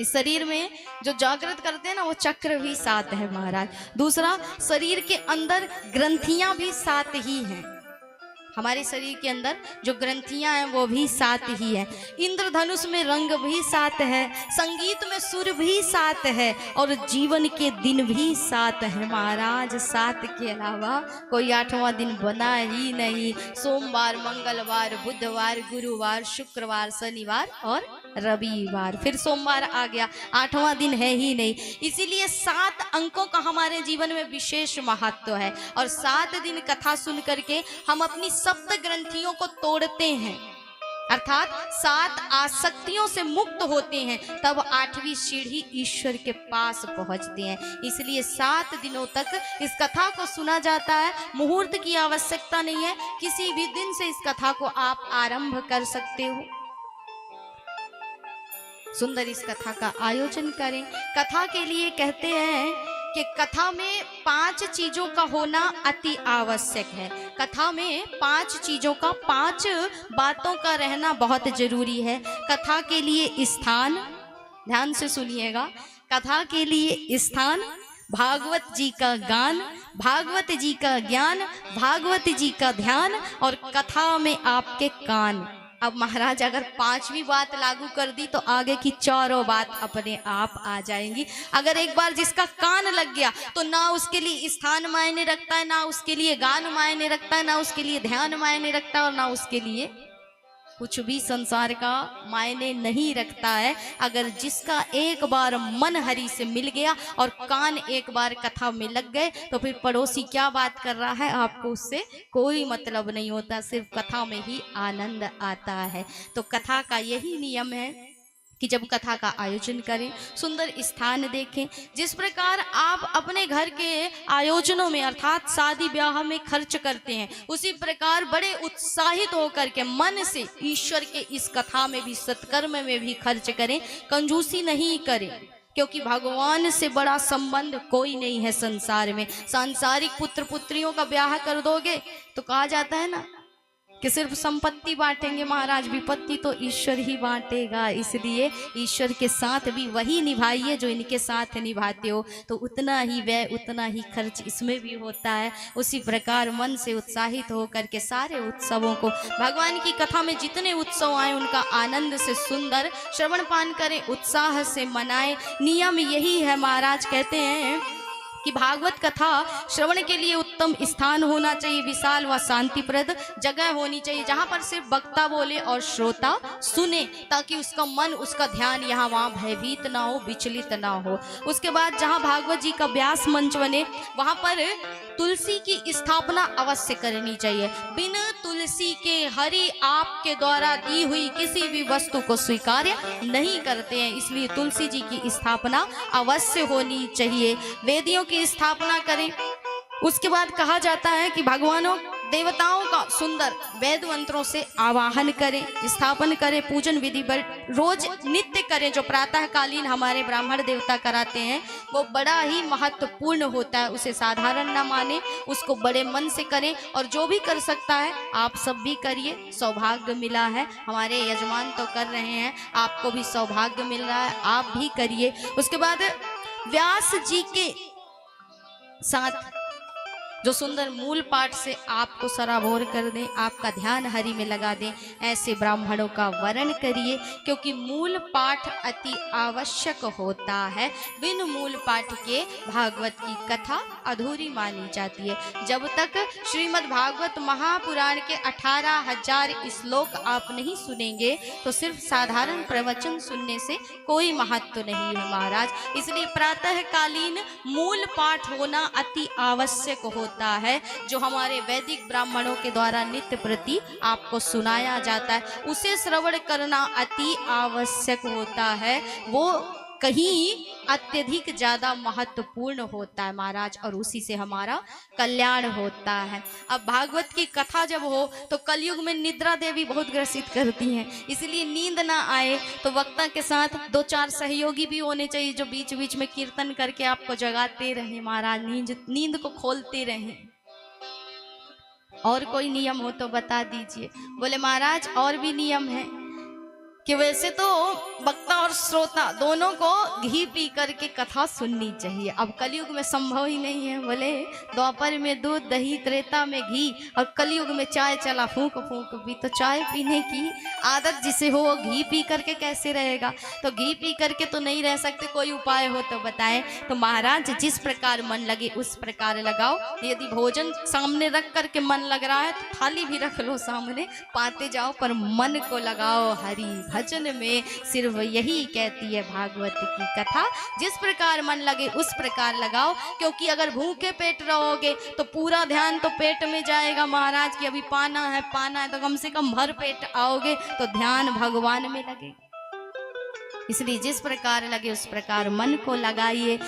इस शरीर में जो जागृत करते हैं ना, वो चक्र भी 7 है महाराज। दूसरा, शरीर के अंदर ग्रंथियां भी 7 ही हैं। हमारे शरीर के अंदर जो ग्रंथियां हैं वो भी 7 ही है। इंद्रधनुष में रंग भी 7 है, संगीत में सुर भी 7 है, और जीवन के दिन भी 7 है महाराज। 7 के अलावा कोई 8वां दिन बना ही नहीं। सोमवार, मंगलवार, बुधवार, गुरुवार, शुक्रवार, शनिवार और रविवार। फिर सोमवार आ गया, 8वां दिन है ही नहीं। इसीलिए 7 अंकों का हमारे जीवन में विशेष महत्व है। और 7 दिन कथा सुन करके हम अपनी सप्त ग्रंथियों को तोड़ते हैं, अर्थात 7 आसक्तियों से मुक्त होते हैं, तब 8वीं सीढ़ी ईश्वर के पास पहुंचते हैं। इसलिए 7 दिनों तक इस कथा को सुना जाता है। मुहूर्त की आवश्यकता नहीं है, किसी भी दिन से इस कथा को आप आरंभ कर सकते हो। सुंदर इस कथा का आयोजन करें। कथा के लिए कहते हैं कि कथा में 5 चीजों का होना अति आवश्यक है। कथा में 5 चीजों का, 5 बातों का रहना बहुत जरूरी है। कथा के लिए स्थान, ध्यान से सुनिएगा, कथा के लिए स्थान, भागवत जी का गान, भागवत जी का ज्ञान, भागवत जी का ध्यान, और कथा में आपके कान। अब महाराज अगर 5वीं बात लागू कर दी तो आगे की 4 बात अपने आप आ जाएंगी। अगर एक बार जिसका कान लग गया तो ना उसके लिए स्थान मायने रखता है, ना उसके लिए गान मायने रखता है, ना उसके लिए ध्यान मायने रखता है, और ना उसके लिए कुछ भी संसार का मायने नहीं रखता है। अगर जिसका एक बार मन हरि से मिल गया और कान एक बार कथा में लग गए, तो फिर पड़ोसी क्या बात कर रहा है आपको उससे कोई मतलब नहीं होता, सिर्फ कथा में ही आनंद आता है। तो कथा का यही नियम है कि जब कथा का आयोजन करें, सुंदर स्थान देखें। जिस प्रकार आप अपने घर के आयोजनों में, अर्थात शादी ब्याह में खर्च करते हैं, उसी प्रकार बड़े उत्साहित होकर के मन से ईश्वर के इस कथा में भी, सत्कर्म में भी खर्च करें। कंजूसी नहीं करें, क्योंकि भगवान से बड़ा संबंध कोई नहीं है संसार में। सांसारिक पुत्र पुत्रियों का ब्याह कर दोगे तो कहा जाता है ना कि सिर्फ संपत्ति बांटेंगे महाराज, विपत्ति तो ईश्वर ही बांटेगा। इसलिए ईश्वर के साथ भी वही निभाइए जो इनके साथ निभाते हो, तो उतना ही व्यय, उतना ही खर्च इसमें भी होता है। उसी प्रकार मन से उत्साहित होकर के सारे उत्सवों को, भगवान की कथा में जितने उत्सव आए उनका आनंद से सुंदर श्रवण पान करें, उत्साह से मनाएं। नियम यही है महाराज। कहते हैं कि भागवत कथा श्रवण के लिए उत्तम स्थान होना चाहिए, विशाल व शांतिप्रद जगह होनी चाहिए, जहां पर सिर्फ वक्ता बोले और श्रोता सुने, ताकि उसका मन, उसका ध्यान यहाँ वहाँ भयभीत ना हो, विचलित ना हो। उसके बाद जहां भागवत जी का व्यास मंच बने, वहां पर तुलसी की स्थापना अवश्य करनी चाहिए। बिना तुलसी के हरि आपके द्वारा दी हुई किसी भी वस्तु को स्वीकार्य नहीं करते हैं, इसलिए तुलसी जी की स्थापना अवश्य होनी चाहिए। वेदियों की स्थापना करें। उसके बाद कहा जाता है कि भगवानों देवताओं का सुंदर वेद मंत्रों से आवाहन करें, स्थापन करें, पूजन विधि रोज नित्य करें। जो प्रातःकालीन हमारे ब्राह्मण देवता कराते हैं वो बड़ा ही महत्वपूर्ण होता है, उसे साधारण ना माने, उसको बड़े मन से करें। और जो भी कर सकता है आप सब भी करिए, सौभाग्य मिला है, हमारे यजमान तो कर रहे हैं, आपको भी सौभाग्य मिल रहा है, आप भी करिए। उसके बाद व्यास जी के साथ जो सुंदर मूल पाठ से आपको सराबोर कर दें, आपका ध्यान हरि में लगा दें, ऐसे ब्राह्मणों का वरण करिए, क्योंकि मूल पाठ अति आवश्यक होता है। बिन मूल पाठ के भागवत की कथा अधूरी मानी जाती है। जब तक श्रीमद् भागवत महापुराण के 18,000 श्लोक आप नहीं सुनेंगे तो सिर्फ साधारण प्रवचन सुनने से कोई महत्व नहीं है महाराज। इसलिए प्रातःकालीन मूल पाठ होना अति आवश्यक होता है, जो हमारे वैदिक ब्राह्मणों के द्वारा नित्य प्रति आपको सुनाया जाता है, उसे श्रवण करना अति आवश्यक होता है। वो कहीं अत्यधिक ज्यादा महत्वपूर्ण होता है महाराज, और उसी से हमारा कल्याण होता है। अब भागवत की कथा जब हो तो कलयुग में निद्रा देवी बहुत ग्रसित करती हैं, इसलिए नींद ना आए तो वक्ता के साथ 2-4 सहयोगी भी होने चाहिए, जो बीच बीच में कीर्तन करके आपको जगाते रहे महाराज, नींद को खोलते रहे। और कोई नियम हो तो बता दीजिए। बोले महाराज और भी नियम है कि वैसे तो वक्ता और श्रोता दोनों को घी पी करके कथा सुननी चाहिए। अब कलयुग में संभव ही नहीं है, बोले द्वापर में दूध दही, त्रेता में घी, और कलयुग में चाय चला फूंक फूंक भी। तो चाय पीने की आदत जिसे हो, घी पी करके कैसे रहेगा? तो घी पी करके तो नहीं रह सकते, कोई उपाय हो तो बताएं। तो महाराज जिस प्रकार मन लगे उस प्रकार लगाओ। यदि भोजन सामने रख करके मन लग रहा है तो थाली भी रख लो सामने, पाते जाओ, पर मन को लगाओ हरि भजन में। सिर्फ यही कहती है भागवत की कथा, जिस प्रकार मन लगे उस प्रकार लगाओ। क्योंकि अगर भूखे पेट रहोगे तो पूरा ध्यान तो पेट में जाएगा महाराज, की अभी पाना है पाना है, तो कम से कम भर पेट आओगे तो ध्यान भगवान में लगेगा। इसलिए जिस प्रकार लगे उस प्रकार मन को लगाइए।